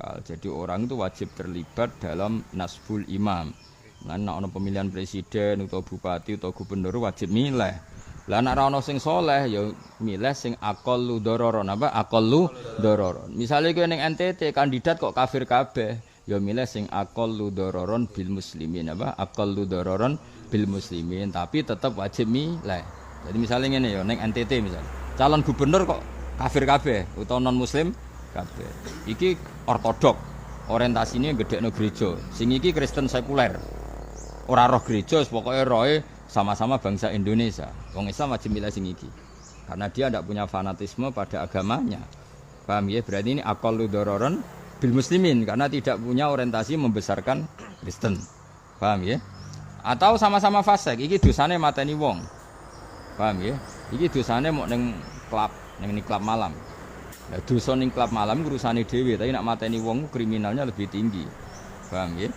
bakal. Jadi orang itu wajib terlibat dalam nasbul imam. Nah, ana pemilihan presiden atau bupati atau gubernur wajib milih. Lah nek ora ana sing saleh ya milih sing aqallu dararon apa aqallu dararon. Misale kowe ning NTT kandidat kok kafir kabeh, ya milih sing aqallu dararon bil muslimin apa aqallu dararon bil muslimin tapi tetap wajib milih. Jadi misalnya ngene ya ning NTT misal. Calon gubernur kok kafir kabeh utawa non muslim kabeh. Iki ortodok. Orientasine gedhekno gereja. Sing iki Kristen sekuler. Ora roh gereja, pokoknya rohe sama-sama bangsa Indonesia. Wong Islam wajib milih sing iki. Karena dia tidak punya fanatisme pada agamanya. Paham ya? Berarti ini aqallu dararon bil muslimin karena tidak punya orientasi membesarkan Kristen. Paham ya? Atau sama-sama fasik, iki dosane mateni wong. Paham ya? Iki dosane mok ning klub, ning klub malam. Lah dosa ning klub malam urusane dhewe, tapi nek mateni wong kriminalnya lebih tinggi. Paham ya?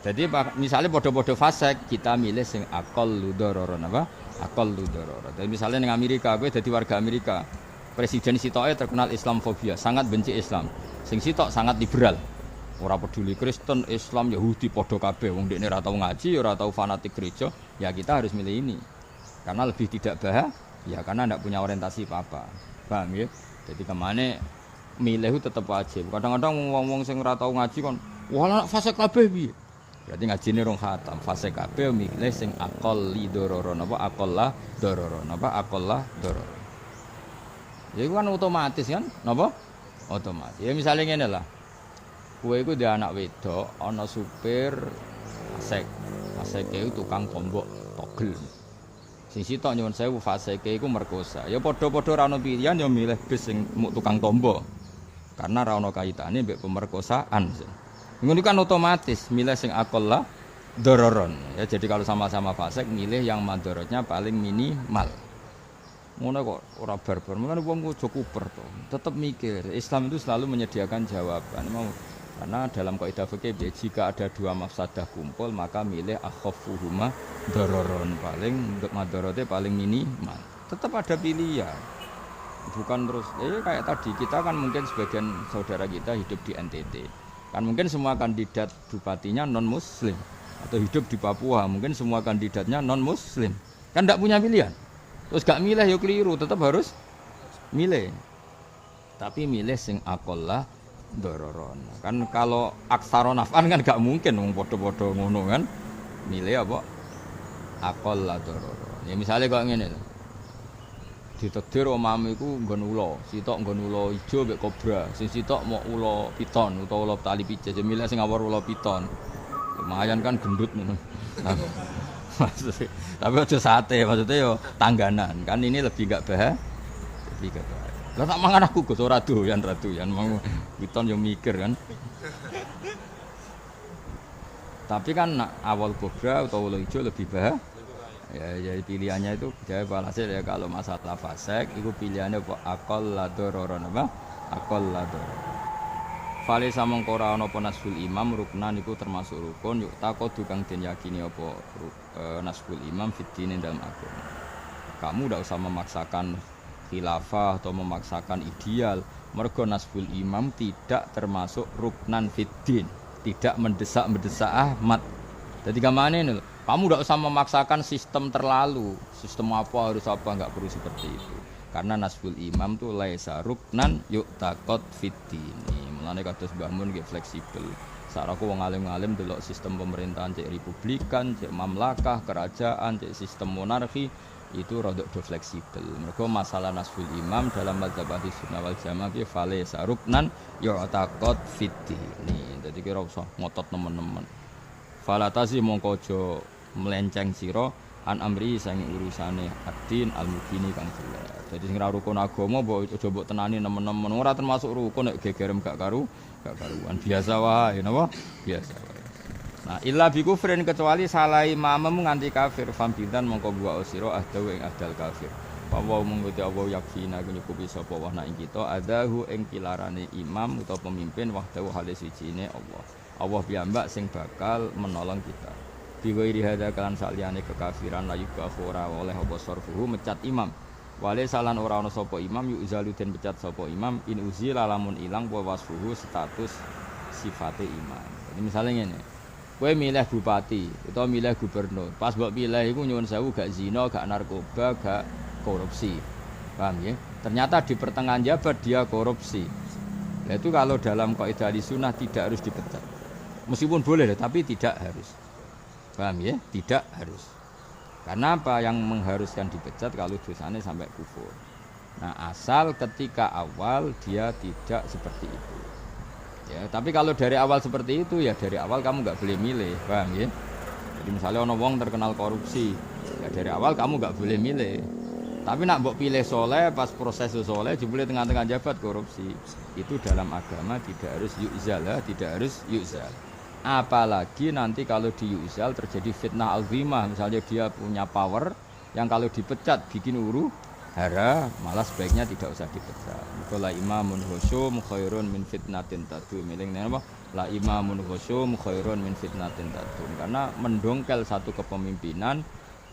Jadi misalnya bodoh-bodoh fasik kita milih sing aqallu dararon apa? Aqallu dararon. Jadi misalnya ning Amerika kowe dadi warga Amerika, presiden sitoke terkenal Islamfobia, sangat benci Islam. Sing sitok sangat liberal. Ora peduli Kristen, Islam, Yahudi padha kabeh. Wong dekne ora tau ngaji, ora tau fanatik gereja, ya kita harus milih ini. Karena lebih tidak ya karena ndak punya orientasi apa-apa. Paham ya? Jadi kemana milih itu tetap wajib. Kadang-kadang wong-wong sing ora tau ngaji kon, wah fasik kabeh piye? Berarti ngajine rong khatam. Fase kabeh milih sing aqalli dararon apa aqallah dararon apa aqallah dararon. Ya itu kan otomatis kan? Napa? Otomatis. Ya misalnya ngene lah. Kowe iku ndek anak wedok, ana supir fasik. Fasike iku tukang tombok togel. Sing sitok nyuwun sewu fasike iku merkosa. Ya padha-padha ora ono pilihan ya milih bis sing tukang tombok. Karena ora ono kaitane mbek pemerkosaan. Ngono kan otomatis milih sing aqallah dararon. Ya jadi kalau sama-sama fasik milih yang madharatnya paling minimal. Ngono kok ora barbar. Mulane wong aja kuper to. Tetep mikir. Islam itu selalu menyediakan jawaban. Mau karena dalam kaidah fikih jika ada dua mafsadah kumpul maka milih akhaffuhuma dararon paling untuk madharatnya paling minimal. Tetap ada pilihan. Bukan terus kayak tadi kita kan mungkin sebagian saudara kita hidup di NTT. Kan mungkin semua kandidat bupatinya non muslim atau hidup di Papua mungkin semua kandidatnya non muslim kan tidak punya pilihan terus gak milih ya keliru tetap harus milih tapi milih sing aqallah dararon kan kalau aksara naf'an kan gak mungkin wong padha-padha ngono kan milih apa aqallah dararon ya misalnya kok ngene lho ditedir omahmu iku nggon ula, sitok nggon ula ijo mek kobra, sing sitok mau ula piton utawa ula tali pijet, milih sing awor ula piton. Lumayan kan gendut ngono. Tapi aja sate, maksudnya yo tangganan. Kan ini lebih enggak lebih enggak bahaya. Lah tak mangan aku Gus ora doyan mau piton yo mikir kan. Tapi kan awal kobra utawa ula ijo lebih bahaya. Ya jadi pilihannya itu jawab hasil ya kalau masalah fasik itu pilihannya apa aqallah dararon apa aqallah dararon fale samangka ora ana apa nasbul imam ruknan iku termasuk rukun yuk takodu kang den yakini apa nasbul imam fiddin dalam agama kamu ndak usah memaksakan khilafah atau memaksakan ideal mergo nasbul imam tidak termasuk ruknan fiddin tidak mendesak Ahmad jadi gamane lho kamu tidak usah memaksakan sistem terlalu, sistem apa harus apa enggak perlu seperti itu. Karena nasbul imam tu laisa ruknan yu'taqad fiddini. Mulane kados Mbah Mun nggih fleksibel. Saraku wong alim-alim delok sistem pemerintahan cek republikan, cek mamlakah, kerajaan, cek sistem monarki itu rada do fleksibel. Mergo masalah nasbul imam dalam mazhab Ahlussunnah wal Jamaah ki laisa ruknan yu'taqad fiddini. Dadi kira usah ngotot nemen-nemen. Falatasi mongko aja melenceng sira an amri sang urusane ad-din al-mubini kang jelas. Dadi sing ra rukun agama mbok aja mbok tenani nemen-nemen ora termasuk rukun nek gegerem gak karuan biasa wae napa biasa wae. Nah illa bi kufrin kecuali salah imam nganti kafir fam bidan mongko buah sira ahdaw ing ahdal kafir. Wa monggo Allah yakfina nyukupi sapa wa ing kita adahu ing pilarane imam utawa pemimpin wahdahu halis wijine Allah. Allah piyambak sing bakal menolong kita. Biwairi hadza kalan saliyane kekafiran la yughfara oleh apa sarfuhu mecat imam. Wale salan ora ana sapa imam yuzalu den pecat sapa imam in uzila lamun ilang wa wasfuhu status sifate imam. Jadi misalnya ngene. Kowe milih bupati utawa milih gubernur. Pas mbok pilih iku nyuwun sewu gak zina, gak narkoba, gak korupsi. Paham ya? Ternyata di pertengahan jabat dia korupsi. Nah, itu kalau dalam kaidah sunnah tidak harus dipecat. Meskipun boleh tapi tidak harus. Paham ya? Tidak harus. Karena apa yang mengharuskan dipecat kalau dosanya sampai kufur. Nah, asal ketika awal dia tidak seperti itu. Ya, tapi kalau dari awal seperti itu ya dari awal kamu nggak boleh milih, paham ya? Jadi misalnya ono wong terkenal korupsi, ya dari awal kamu nggak boleh milih. Tapi nak mbok pilih soleh pas proses soleh jebule tengah-tengah jabat korupsi. Itu dalam agama tidak harus yu'zal, tidak harus yu'zal. Apalagi nanti kalau di yu'zal terjadi fitnah azimah, misalnya dia punya power yang kalau dipecat bikin hara, malah sebaiknya tidak usah dipecat. La imamun khusyum khairun min fitnatin tadum. Miling apa? La imamun khusyum khairun min fitnatin tadum. Karena mendongkel satu kepemimpinan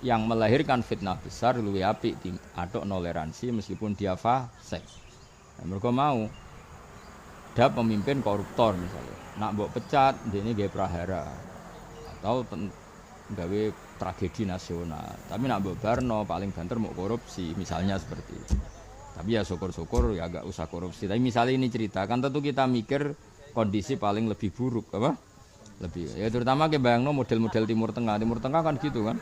yang melahirkan fitnah besar luwih apik atau toleransi meskipun dia fasik. Nah, mereka mau ada pemimpin koruptor misalnya. Nak mbok pecat, ini gawe prahara atau gawe tragedi nasional. Tapi nak mbok barno paling banter mau korupsi, misalnya seperti itu. Tapi ya syukur-syukur ya agak usah korupsi. Tapi misalnya ini cerita, kan tentu kita mikir kondisi paling lebih buruk, apa? Lebih. Ya terutama ke bayangno model-model Timur Tengah. Timur Tengah kan gitu kan.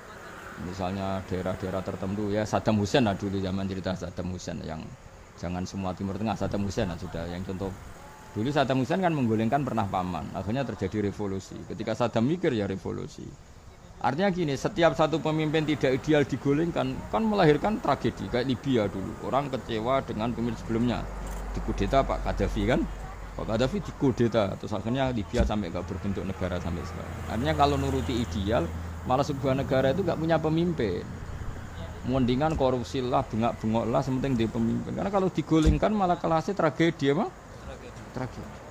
Misalnya daerah-daerah tertentu ya Saddam Hussein lah dulu zaman cerita Saddam Hussein yang jangan semua Timur Tengah Saddam Hussein lah sudah yang contoh. Dulu Saddam Hussein kan menggulingkan pernah paman, akhirnya terjadi revolusi. Ketika Saddam mikir ya revolusi. Artinya gini, setiap satu pemimpin tidak ideal digulingkan kan melahirkan tragedi kayak Libya dulu. Orang kecewa dengan pemimpin sebelumnya. Dikudeta Pak Gaddafi kan? Pak Gaddafi dikudeta terus akhirnya Libya sampai gak berbentuk negara sampai sekarang. Artinya kalau nuruti ideal, malah sebuah negara itu gak punya pemimpin. Mendingan korupsi lah, bengak-bengok lah, sementing dia pemimpin. Karena kalau digulingkan malah kelasnya tragedi apa? Tragedi.